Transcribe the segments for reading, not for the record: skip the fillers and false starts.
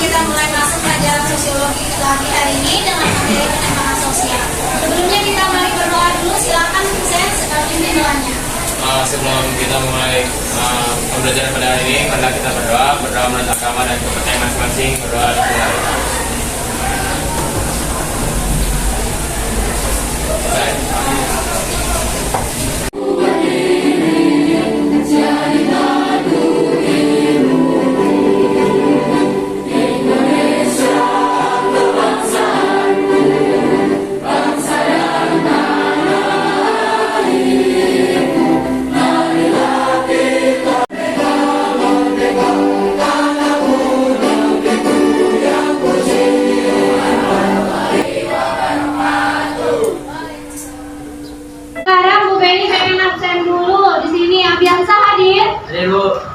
kita mulai masuk pelajaran sosiologi lagi hari ini dengan materi penyimpangan sosial. Sebelumnya kita mari berdoa dulu. Silakan Sen pimpin doanya. Sebelum kita mulai pembelajaran pada hari ini, marilah kita berdoa menurut agama dan kepercayaan masing-masing. Berdoa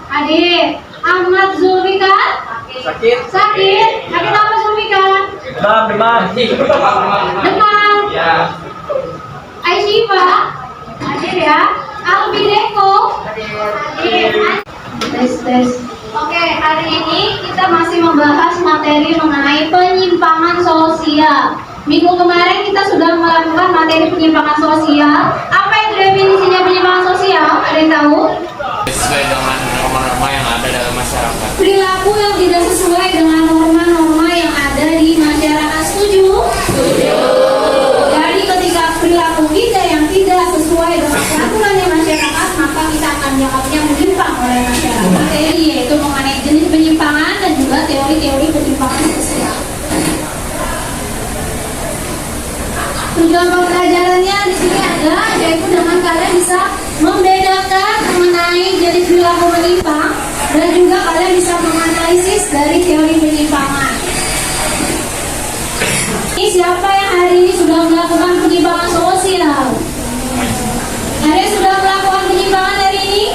Hadir. Ahmad Zulfikar sakit apa Zulfikar? Demam ya. Aisyifa hadir ya. Albi Deko hadir. Tes. Oke, hari ini kita masih membahas materi mengenai penyimpangan sosial. Minggu kemarin kita sudah melakukan materi penyimpangan sosial. Apa itu definisinya penyimpangan sosial? Ada yang tahu? sesuai dengan norma-norma yang ada dalam masyarakat. Perilaku yang tidak sesuai dengan norma-norma yang ada di masyarakat. Setuju? Setuju. Jadi ketika perilaku kita yang tidak sesuai dengan peraturan di masyarakat, maka kita akan dianggapnya menyimpang oleh masyarakat. Materi yaitu mengenai jenis penyimpangan dan juga teori-teori penyimpangan sosial. Tujuan pembelajarannya di sini ada, yaitu dengan kalian bisa membedakan mengenai jenis perilaku menyimpang dan juga kalian bisa menganalisis dari teori penyimpangan. Ini siapa yang hari ini sudah melakukan penyimpangan sosial? Ada yang sudah melakukan penyimpangan hari ini?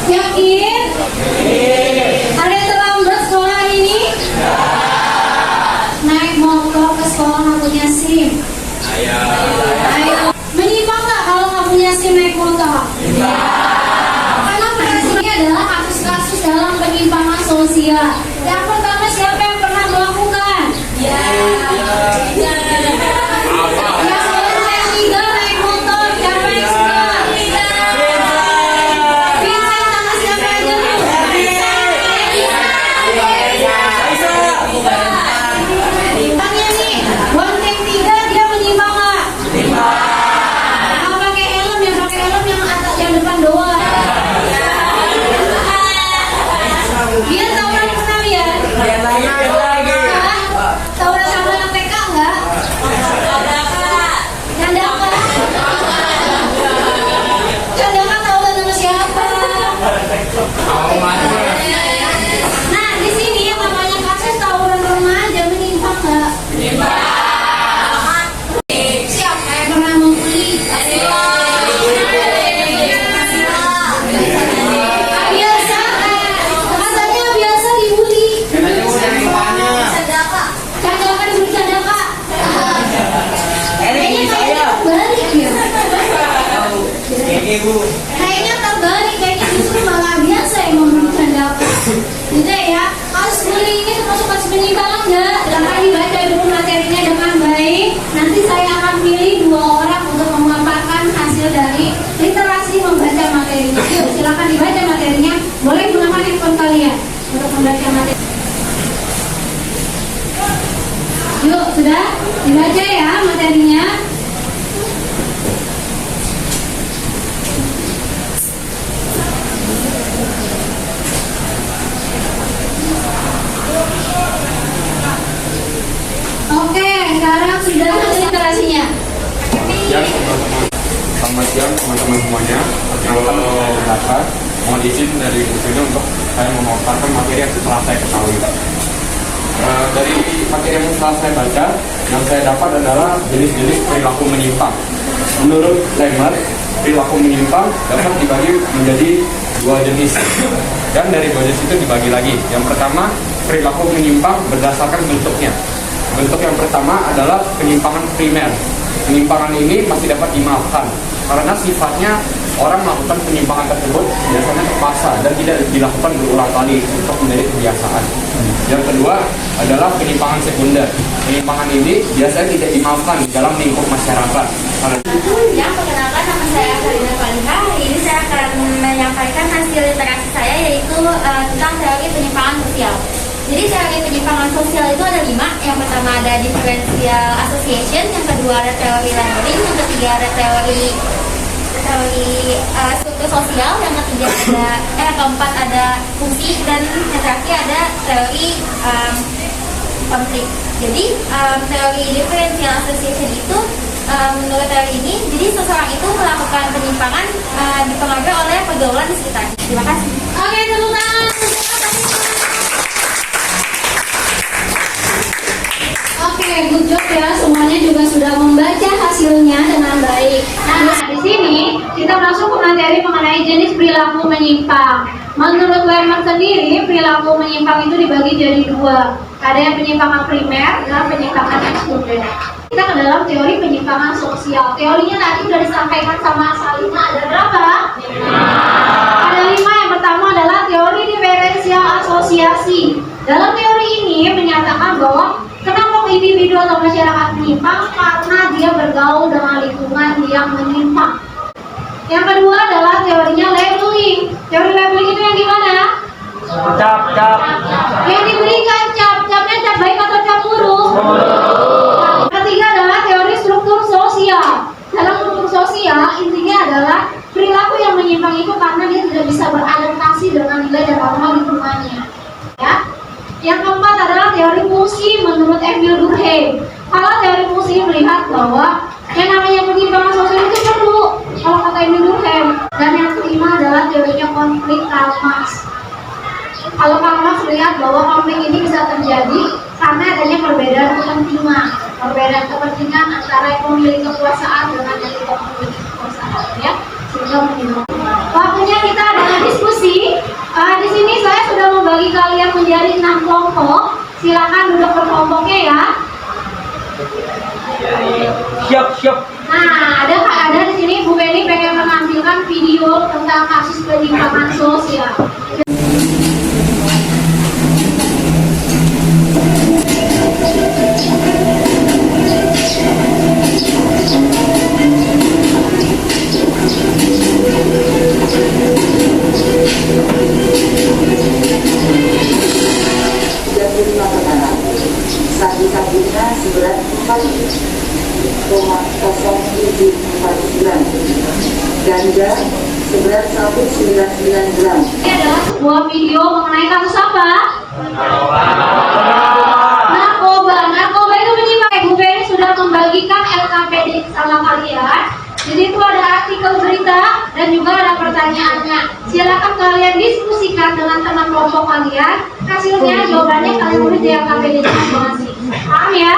Yakin? Ada yang terlambat sekolah ini? Naik motor ke sekolah nggak punya SIM? Ayo. Menyimpang nggak kalau nggak punya SIM naik motor? Iya. Karena ini adalah kasus-kasus dalam penyimpangan sosial. Yang pertama, siapa yang pernah melakukan? Ya. Yang tiga naik motor, siapa yang suka? Vincent sama siapa aja lu? Tanya nih, bonceng tiga dia menyimpang nggak? Pakai helm yang atas yang depan doang. Dia tawuran pernah ya? Tawuran sama anak TK enggak? Candaka tawuran sama siapa? Nah, di sini yang namanya kasus tawuran remaja menyimpang enggak? Siapa yang pernah membuli? Biasa, katanya biasa dibully. Candaka dibully Candaka. Kayaknya terbalik ya. Kayaknya terbalik, kayaknya justru malah biasa yang membuli Candaka. Gitu ya. Kasus bully ini termasuk kasus penyimpangan enggak? Silahkan dibaca dulu materinya dengan baik. Nanti saya akan pilih 2 orang untuk memaparkan hasil dari literasi membaca materinya. Yuk, silakan dibaca materinya. Boleh gunakan handphone kalian untuk membaca materi. Yuk, sudah dibaca ya materinya. Oke, sekarang sudah literasinya. Selamat siang teman-teman semuanya. Perkenalkan saya Candaka. Mohon izin dari sini untuk saya memaparkan materi yang telah saya ketahui. Dari materi yang telah saya baca, yang saya dapat adalah jenis-jenis perilaku menyimpang. Menurut Lemmer, perilaku menyimpang dapat dibagi menjadi 2 jenis. Dan dari 2 jenis itu dibagi lagi. Yang pertama, perilaku menyimpang berdasarkan bentuknya. Bentuk yang pertama adalah penyimpangan primer. Penyimpangan ini masih dapat dimaafkan karena sifatnya orang melakukan penyimpangan tersebut biasanya terpaksa dan tidak dilakukan berulang kali untuk menjadi kebiasaan. Yang kedua adalah penyimpangan sekunder. Penyimpangan ini biasanya tidak dimaafkan dalam lingkup masyarakat. Ya, perkenalkan nama saya Karina Faliha. Hari ini saya akan menyampaikan hasil literasi saya yaitu tentang teori penyimpangan sosial. Jadi teori penyimpangan sosial itu ada 5. Yang pertama ada differential association, yang kedua ada teori labeling, yang ketiga ada teori struktur sosial, yang ketiga ada keempat ada fungsi, dan yang terakhir ada teori konflik. Jadi teori differential association itu menurut teori ini, jadi seseorang itu melakukan penyimpangan dipengaruhi oleh pergaulan di sekitarnya. Terima kasih. Oke, tepuk tangan. Oke, good job ya. Semuanya juga sudah membaca hasilnya dengan baik. Nah, di sini kita masuk ke materi mengenai jenis perilaku menyimpang. Menurut Lerman sendiri, perilaku menyimpang itu dibagi jadi 2. Ada yang penyimpangan primer dan penyimpangan sekunder. Kita ke dalam teori penyimpangan sosial. Teorinya tadi sudah disampaikan sama Salina. Ada berapa? 5. Ada 5. Yang pertama adalah teori diferensial asosiasi. Dalam teori ini menyatakan bahwa kenapa individu atau masyarakat menyimpang karena dia bergaul dengan lingkungan yang menyimpang. Yang kedua adalah teorinya labeling. Teori labeling itu yang gimana? Cap. Yang diberikan capnya cap baik atau cap buruk? Ketiga adalah teori struktur sosial. Dalam struktur sosial intinya adalah perilaku yang menyimpang itu karena dia tidak bisa beradaptasi dengan nilai dan norma lingkungannya. Ya. Yang keempat adalah teori fungsi menurut Emil Durkheim. Kalau teori fungsi melihat bahwa yang namanya penyimpangan sosial itu perlu, kalau kata Emil Durkheim. Dan yang kelima adalah teorinya konflik Karl Marx. Kalau Karl Marx melihat bahwa konflik ini bisa terjadi karena adanya perbedaan kepentingan antara yang memiliki kekuasaan dengan yang tidak memiliki kekuasaan, ya. Sehingga menyebabkan. Waktunya kita adalah diskusi. Di sini saya sudah membagi kalian menjadi 6 kelompok. Silakan duduk berkelompoknya ya. Siap. Nah, ada di sini Bu Beni pengen menampilkan video tentang kasus penyimpangan sosial. Sabu-sabunya seberat 4,0749 gram. Ganja seberat 199 gram. Ini adalah sebuah video mengenai kasus apa? Narkoba itu menyimpan. Bu Beni sudah membagikan LKPD sama kalian. Jadi itu ada artikel berita dan juga ada pertanyaannya. Silakan kalian diskusikan dengan teman kelompok kalian. Hasilnya jawabannya kalian tulis di LKPD masing-masing. Paham ya?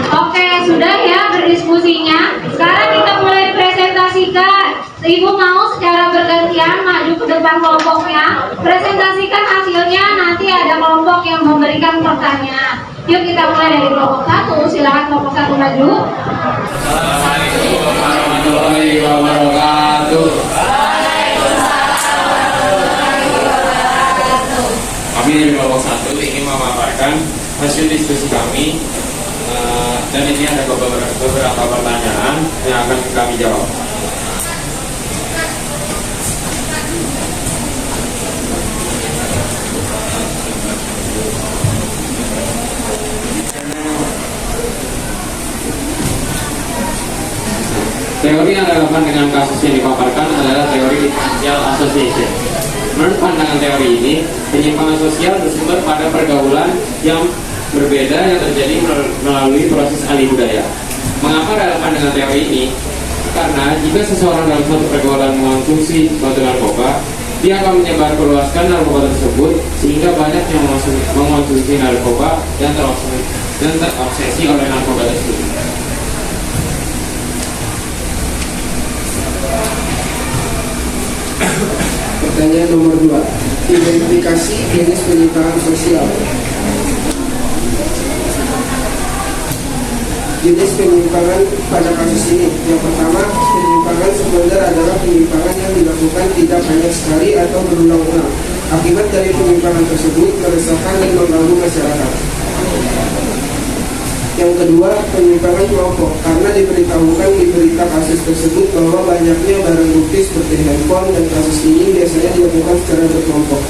Oke, sudah ya berdiskusinya. Sekarang kita mulai presentasikan. Ibu mau secara bergantian maju ke depan kelompoknya. Presentasikan hasilnya, nanti ada kelompok yang memberikan pertanyaan. Yuk kita mulai dari kelompok 1. Silakan kelompok 1 maju. Assalamualaikum warahmatullahi wabarakatuh. Kami dari kelompok 1 ingin memaparkan hasil diskusi kami. Dan ini ada beberapa pertanyaan yang akan kami jawab. Teori yang relevan dengan kasus yang dipaparkan adalah teori differential association. Menurut pandangan teori ini, penyimpangan sosial bersumber pada pergaulan yang berbeda yang terjadi melalui proses alih budaya. Mengapa relevan dengan teori ini? Karena jika seseorang dalam suatu pergaulan mengonsumsi suatu narkoba, dia akan menyebarluaskan narkoba tersebut sehingga banyak yang mengonsumsi narkoba dan terobsesi oleh narkoba tersebut. Pertanyaan nomor 2. Identifikasi jenis penyimpangan sosial. Jenis penyimpangan pada kasus ini. Yang pertama, penyimpangan sekunder adalah penyimpangan yang dilakukan tidak banyak sekali atau berulang-ulang. Akibat dari penyimpangan tersebut meresahkan dan mengganggu masyarakat. Yang kedua, penyimpangan kelompok, karena diberitahukan di berita kasus tersebut bahwa banyaknya barang bukti seperti handphone, dan kasus ini biasanya dilakukan secara berkelompok.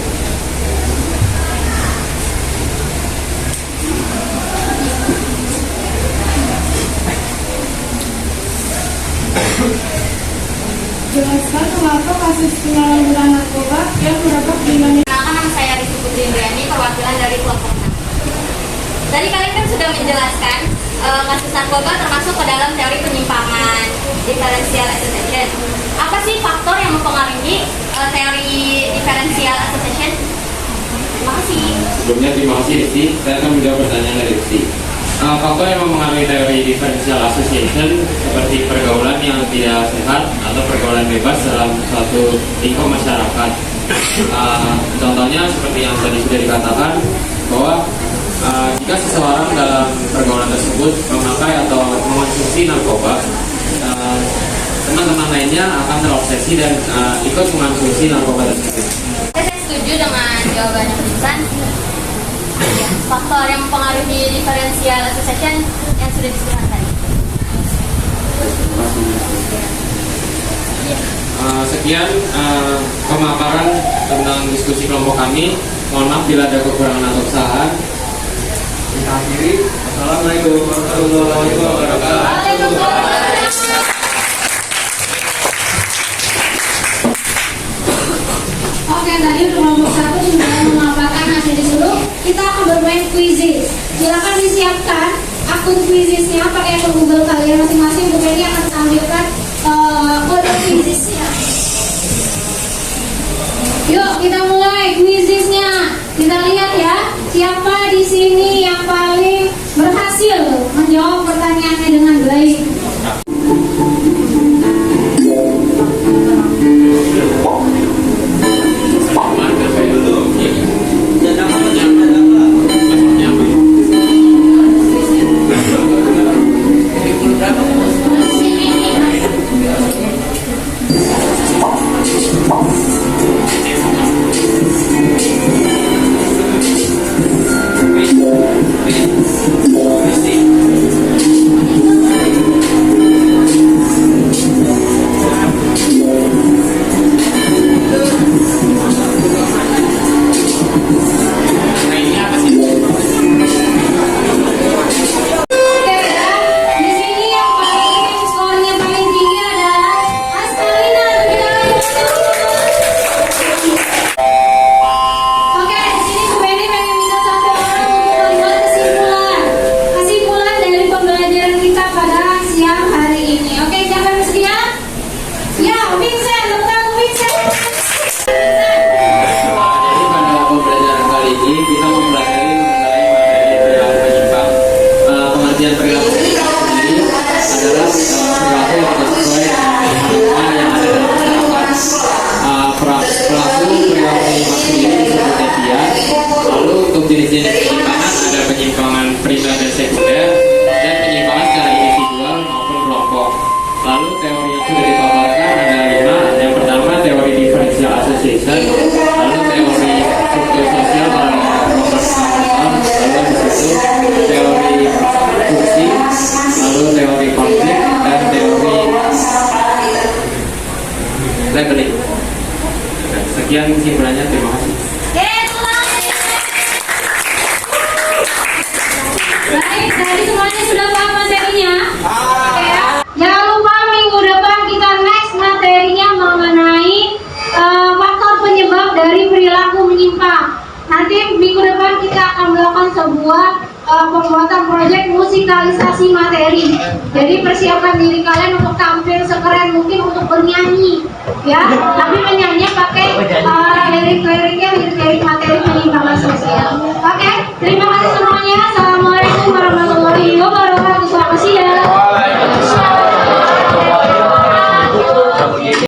Jelaskan kenapa kasus penyalahgunaan narkoba yang terdapat di Indonesia. Perkenalkan, nama saya Rizky Putri Indriani, perwakilan dari kelompok 6. Tadi kalian kan sudah menjelaskan kasus narkoba termasuk ke dalam teori penyimpangan differential association. Apa sih faktor yang mempengaruhi teori differential association? Terima kasih. Sebelumnya terima kasih Rizky, saya akan menjawab pertanyaan dari Rizky. Faktor yang mempengaruhi teori differential association seperti pergaulan yang tidak sehat atau pergaulan bebas dalam suatu lingkup masyarakat. Contohnya seperti yang tadi sudah dikatakan bahwa jika seseorang dalam pergaulan tersebut memakai atau mengonsumsi narkoba, teman-teman lainnya akan terobsesi dan ikut mengonsumsi narkoba tersebut. Saya setuju dengan jawabannya Bukan. Faktor yang mempengaruhi differential association yang sudah disebutkan tadi. Sekian pemaparan tentang diskusi kelompok kami. Mohon maaf bila ada kekurangan atau kesalahan. Kita akhiri. Assalamualaikum warahmatullahi wabarakatuh. Oke, tadi untuk kelompok 1 sudah memaparkan hasil disuruh. Kita akan bermain quizzes. Silakan disiapkan akun quizzesnya pakai akun Google kalian masing-masing. Bu Penny akan tampilkan kode quizzesnya. Yuk kita mulai quizzesnya. Kita lihat ya, siapa di sini yang paling berhasil menjawab pertanyaannya dengan baik. Jenis-jenis penyimpangan ada penyimpangan primer dan sekunder dan penyimpangan secara individual maupun kelompok. Lalu teori yang sudah dipaparkan ada 5. Yang pertama teori differential association, lalu teori struktur sosial pada kelompok lalu habis itu teori fungsi, lalu teori konflik dan teori labeling. Sekian kesimpulannya, terima kasih. Baik, tadi semuanya sudah paham materinya? Oke ya. Jangan lupa minggu depan kita next materinya mengenai faktor penyebab dari perilaku menyimpang. Nanti minggu depan kita akan melakukan sebuah pembuatan proyek musikalisasi materi. Jadi persiapkan diri kalian untuk tampil sekeren mungkin untuk bernyanyi, ya. Tapi menyanyinya pakai